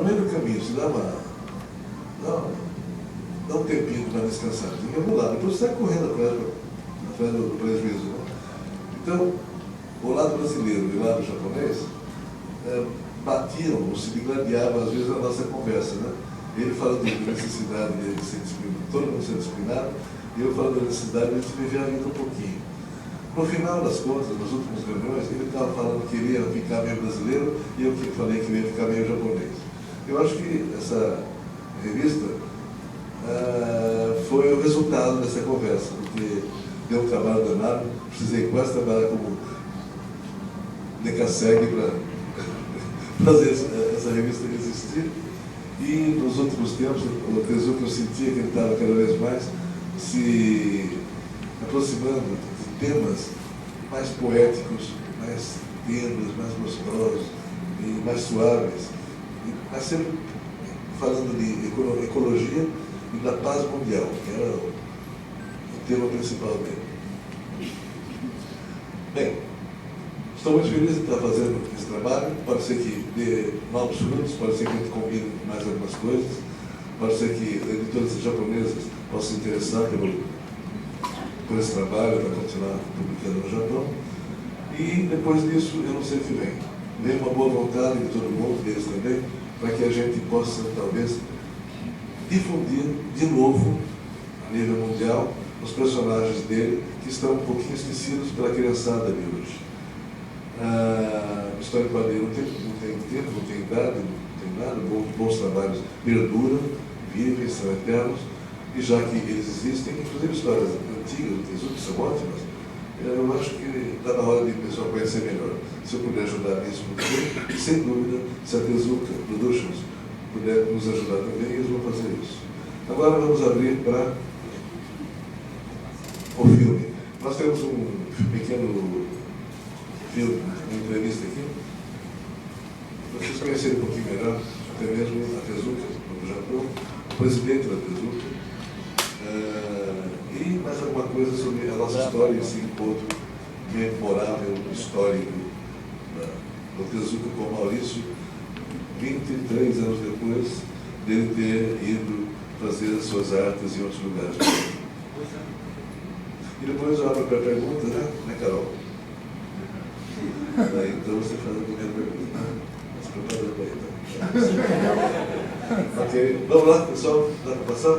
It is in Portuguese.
no meio do caminho, se dá um tempinho para descansar. Tem que rolar. Depois você está correndo atrás do prejuízo. Né? Então, o lado brasileiro e o lado japonês batiam ou se digladiavam, às vezes, na nossa conversa. Né? Ele fala da necessidade de ser disciplinado, todo mundo ser disciplinado, e eu falo da necessidade de a gente viver a vida um pouquinho. No final das contas, nas últimas reuniões, ele estava falando que ele ia ficar meio brasileiro e eu falei que ele ia ficar meio japonês. Eu acho que essa revista foi o resultado dessa conversa, porque deu um trabalho danado, precisei quase trabalhar como Decasseg para fazer essa revista existir. E nos últimos tempos, o Tezuka, eu sentia que ele estava cada vez mais se aproximando de temas mais poéticos, mais tenros, mais gostosos e mais suaves, mas sempre falando de ecologia e da paz mundial, que era o tema principal dele. Bem, estou muito feliz de estar fazendo esse trabalho. Pode ser que dê novos frutos, pode ser que a gente combine mais algumas coisas, pode ser que editoras japonesas possam se interessar por esse trabalho para continuar publicando no Japão. E depois disso, eu não sei o que vem. Vem uma boa vontade de todo mundo, deles também, para que a gente possa, talvez, difundir de novo, a nível mundial, os personagens dele, que estão um pouquinho esquecidos pela criançada de hoje. A história quadrinho não tem tempo, não tem idade, não tem nada, bons trabalhos perduram, vivem, são eternos, e já que eles existem, inclusive histórias antigas do Tezuka, são ótimas, eu acho que está na hora de o pessoal conhecer melhor. Se eu puder ajudar nisso, e sem dúvida, se a Tezuka Productions puder nos ajudar também, eles vão fazer isso. Agora vamos abrir para o filme. Nós temos um pequeno filme, uma entrevista aqui. Vocês conhecerem um pouquinho melhor, até mesmo a Tezuka, do Japão, o presidente da Tezuka, e mais alguma coisa sobre a nossa história, esse encontro memorável, histórico do Tezuka com o Maurício, 23 anos depois dele ter ido fazer as suas artes em outros lugares. E depois eu abro para perguntas, né, Carol? Daí, então você faz a primeira pergunta. Mas preparando para aí, tá? Ok, vamos lá, pessoal? Dá para passar?